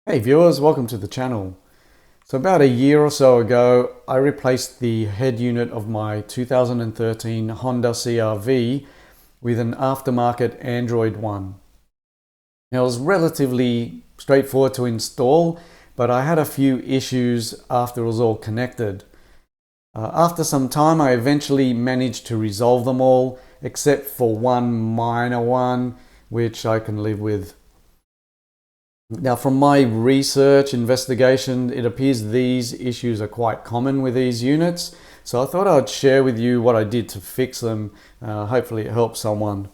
Hey viewers, welcome to the channel. So about a year or so ago, I replaced the head unit of my 2013 Honda CRV with an aftermarket Android one. Now it was relatively straightforward to install, but I had a few issues after it was all connected. After some time, I eventually managed to resolve them all, except for one minor one, which I can live with. Now, from my research investigation, it appears these issues are quite common with these units. So I thought I'd share with you what I did to fix them. Hopefully it helps someone.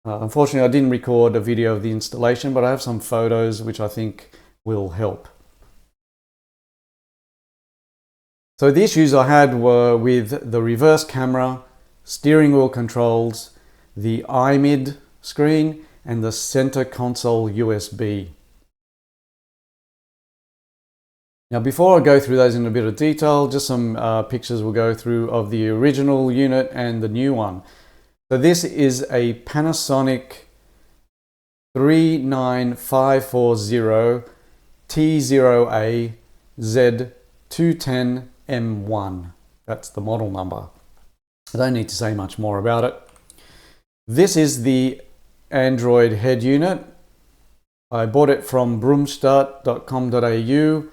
Unfortunately, I didn't record a video of the installation, but I have some photos which I think will help. So the issues I had were with the reverse camera, steering wheel controls, the iMID screen, and the center console USB. Now, before I go through those in a bit of detail, just some pictures we'll go through of the original unit and the new one. So this is a Panasonic 39540 T0A Z210M1. That's the model number. I don't need to say much more about it. This is the Android head unit. I bought it from broomstart.com.au.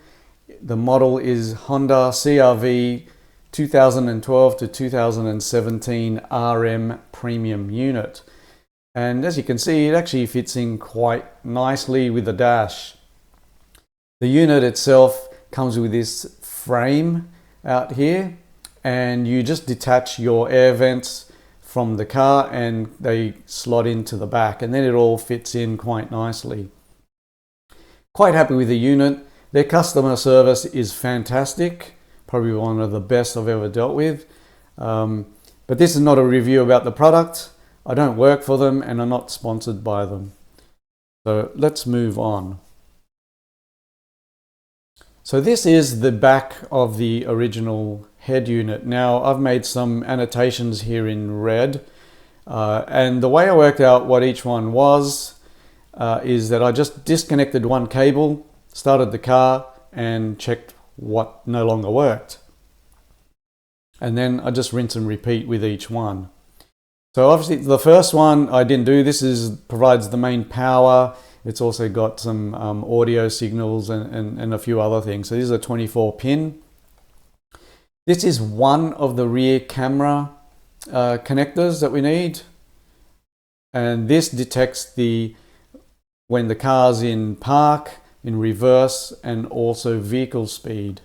The model is Honda CRV 2012 to 2017 RM Premium unit. And as you can see, it actually fits in quite nicely with the dash. The unit itself comes with this frame out here, and you just detach your air vents from the car and they slot into the back, and then it all fits in quite nicely. Quite happy with the unit. Their customer service is fantastic, probably one of the best I've ever dealt with. But this is not a review about the product. I don't work for them and I'm not sponsored by them. So let's move on. So this is the back of the original head unit. Now I've made some annotations here in red. And the way I worked out what each one was is that I just disconnected one cable, started the car and checked what no longer worked. And then I just rinse and repeat with each one. So obviously the first one I didn't do. This provides the main power. It's also got some audio signals and a few other things. So this is a 24 pin. This is one of the rear camera connectors that we need. And this detects when the car's in park, in reverse, and also vehicle speed.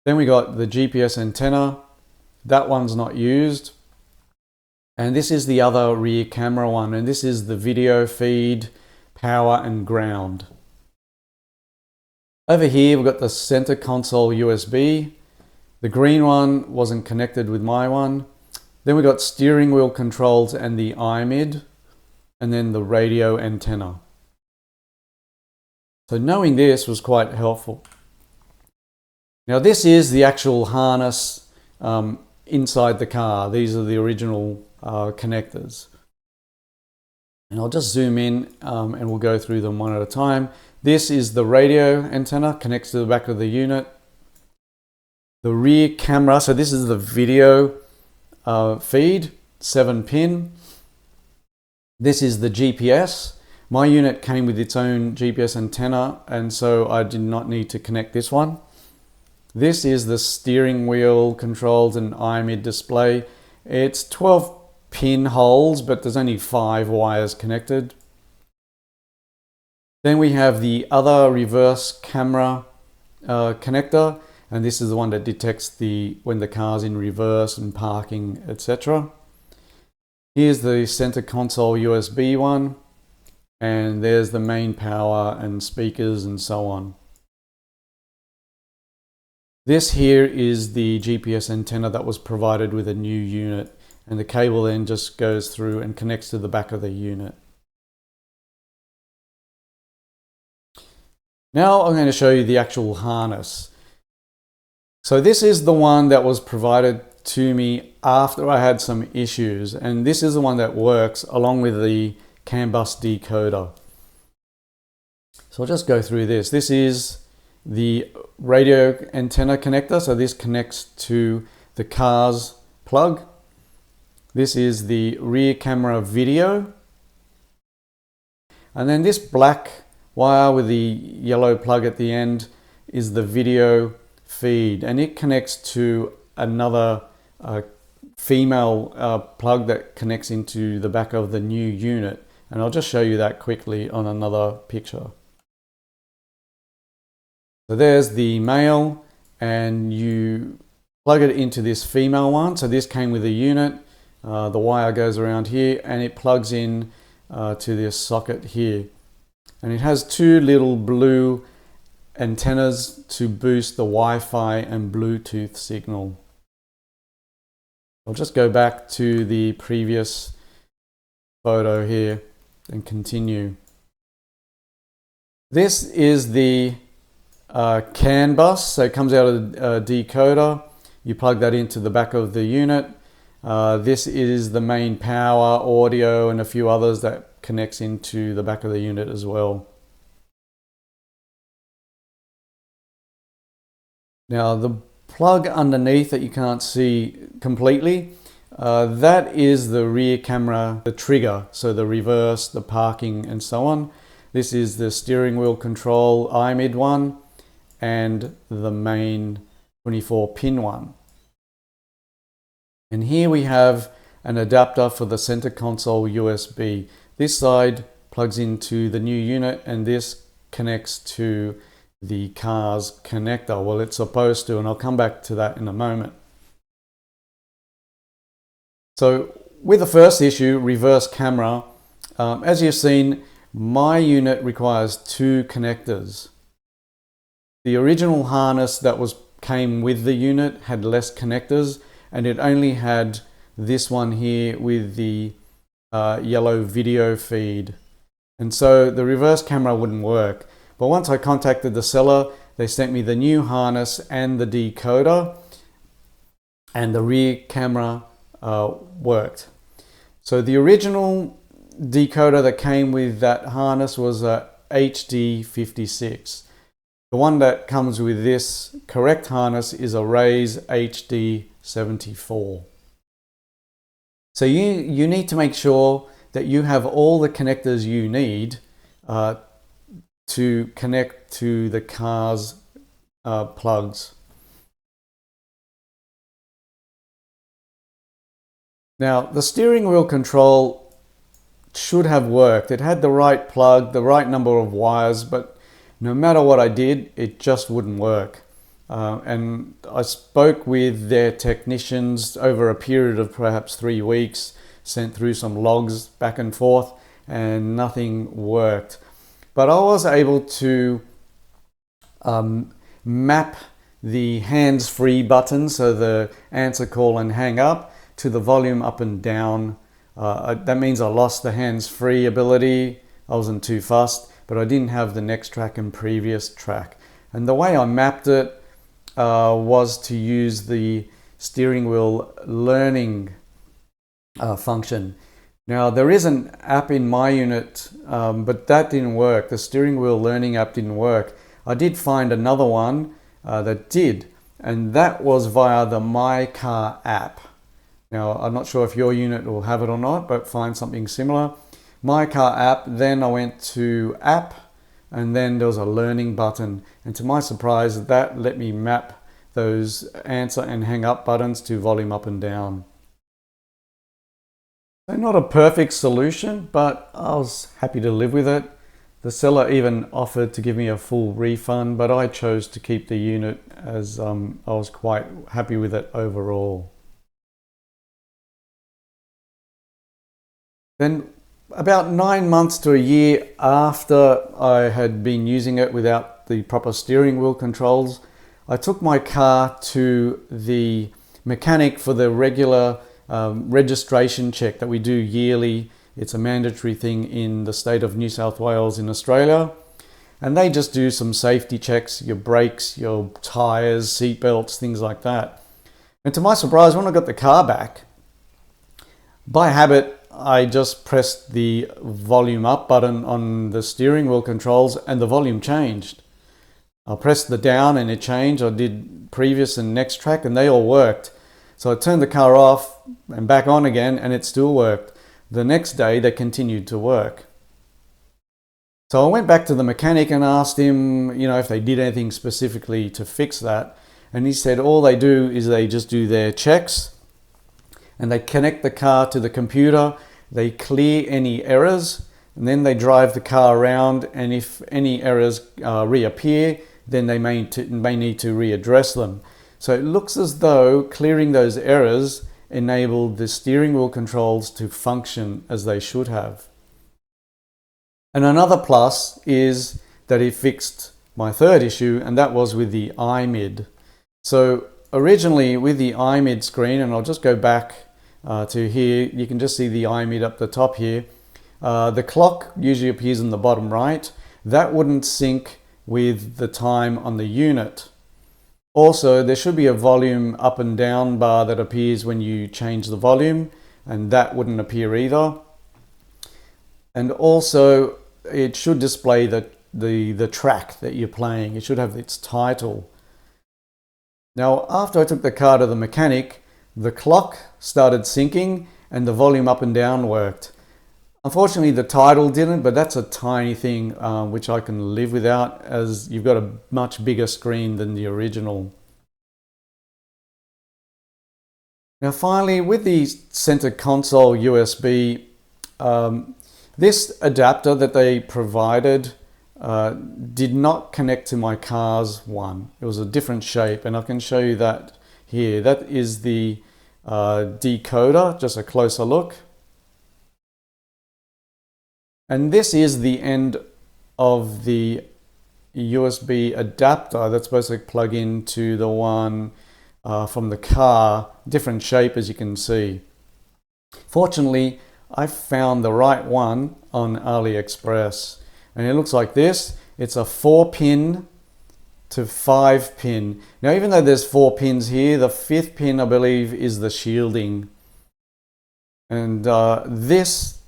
Then we got the GPS antenna. That one's not used. And this is the other rear camera one, and this is the video feed, power and ground. Over here we've got the center console USB. The green one wasn't connected with my one. Then we got steering wheel controls and the iMID, and then the radio antenna. So knowing this was quite helpful. Now this is the actual harness inside the car. These are the original connectors. And I'll just zoom in and we'll go through them one at a time. This is the radio antenna, connects to the back of the unit. The rear camera, so this is the video feed, 7 pin. This is the GPS. My unit came with its own GPS antenna, and so I did not need to connect this one. This is the steering wheel controls and iMID display. It's 12 pin holes, but there's only 5 wires connected. Then we have the other reverse camera connector, and this is the one that detects when the car's in reverse and parking, etc. Here's the center console USB one. And there's the main power and speakers and so on. This here is the GPS antenna that was provided with a new unit, and the cable then just goes through and connects to the back of the unit. Now I'm going to show you the actual harness. So this is the one that was provided to me after I had some issues, and this is the one that works along with the CAN bus decoder. So I'll just go through this. This is the radio antenna connector. So this connects to the car's plug. This is the rear camera video. And then this black wire with the yellow plug at the end is the video feed, and it connects to another female plug that connects into the back of the new unit. And I'll just show you that quickly on another picture. So there's the male, and you plug it into this female one. So this came with a unit. The wire goes around here and it plugs in to this socket here. And it has two little blue antennas to boost the Wi-Fi and Bluetooth signal. I'll just go back to the previous photo here and continue. This is the CAN bus, so it comes out of a decoder. You plug that into the back of the unit. This is the main power, audio, and a few others that connects into the back of the unit as well. Now the plug underneath that you can't see completely, that is the rear camera, the trigger, so the reverse, the parking, and so on. This is the steering wheel control iMID one, and the main 24-pin one. And here we have an adapter for the center console USB. This side plugs into the new unit, and this connects to the car's connector. Well, it's supposed to, and I'll come back to that in a moment. So with the first issue, reverse camera, as you've seen, my unit requires two connectors. The original harness that came with the unit had less connectors, and it only had this one here with the yellow video feed. And so the reverse camera wouldn't work. But once I contacted the seller, they sent me the new harness and the decoder, and the rear camera worked. So the original decoder that came with that harness was a HD56. The one that comes with this correct harness is a Raise HD74. So you need to make sure that you have all the connectors you need to connect to the car's plugs. Now the steering wheel control should have worked. It had the right plug, the right number of wires, but no matter what I did, it just wouldn't work. And I spoke with their technicians over a period of perhaps 3 weeks, sent through some logs back and forth, and nothing worked. But I was able to map the hands-free button, so the answer call and hang up, to the volume up and down. That means I lost the hands-free ability. I wasn't too fussed, but I didn't have the next track and previous track. And the way I mapped it was to use the steering wheel learning function. Now there is an app in my unit, but that didn't work. The steering wheel learning app didn't work. I did find another one that did, and that was via the My Car app. Now I'm not sure if your unit will have it or not, but find something similar. My Car app, then I went to app, and then there was a learning button, and to my surprise that let me map those answer and hang up buttons to volume up and down. So not a perfect solution, but I was happy to live with it. The seller even offered to give me a full refund, but I chose to keep the unit as I was quite happy with it overall. Then about 9 months to a year after I had been using it without the proper steering wheel controls, I took my car to the mechanic for the regular registration check that we do yearly. It's a mandatory thing in the state of New South Wales in Australia. And they just do some safety checks, your brakes, your tires, seat belts, things like that. And to my surprise, when I got the car back, by habit, I just pressed the volume up button on the steering wheel controls and the volume changed. I pressed the down and it changed. I did previous and next track and they all worked. So I turned the car off and back on again and it still worked. The next day they continued to work. So I went back to the mechanic and asked him, if they did anything specifically to fix that. And he said all they do is they just do their checks and they connect the car to the computer, they clear any errors, and then they drive the car around, and if any errors reappear, then they may need to readdress them. So it looks as though clearing those errors enabled the steering wheel controls to function as they should have. And another plus is that it fixed my third issue, and that was with the iMID. So originally with the iMID screen, and I'll just go back to here, you can just see the iMID up the top here. The clock usually appears in the bottom right. That wouldn't sync with the time on the unit. Also, there should be a volume up and down bar that appears when you change the volume, and that wouldn't appear either. And also, it should display the track that you're playing. It should have its title. Now, after I took the car to the mechanic, the clock started syncing and the volume up and down worked. Unfortunately, the title didn't, but that's a tiny thing which I can live without, as you've got a much bigger screen than the original. Now finally, with the center console USB, this adapter that they provided did not connect to my car's one. It was a different shape, and I can show you that here. That is the decoder, just a closer look. And this is the end of the USB adapter that's supposed to plug into the one from the car. Different shape, as you can see. Fortunately, I found the right one on AliExpress, and it looks like this. It's a 4-pin to 5-pin. Now, even though there's 4 pins here, the 5th pin, I believe, is the shielding. And this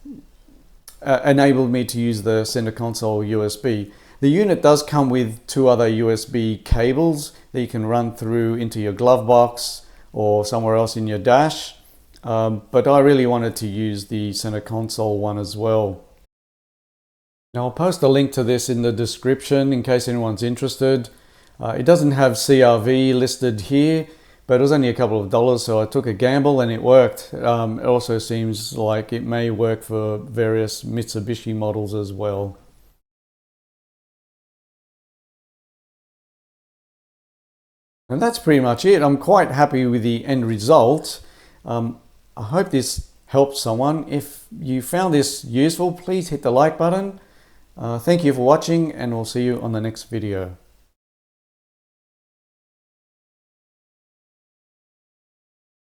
enabled me to use the center console USB. The unit does come with 2 other USB cables that you can run through into your glove box or somewhere else in your dash. But I really wanted to use the center console one as well. Now I'll post a link to this in the description in case anyone's interested. It doesn't have CRV listed here, but it was only a couple of dollars, so I took a gamble and it worked. It also seems like it may work for various Mitsubishi models as well. And that's pretty much it. I'm quite happy with the end result. I hope this helped someone. If you found this useful, please hit the like button. Thank you for watching, and we'll see you on the next video.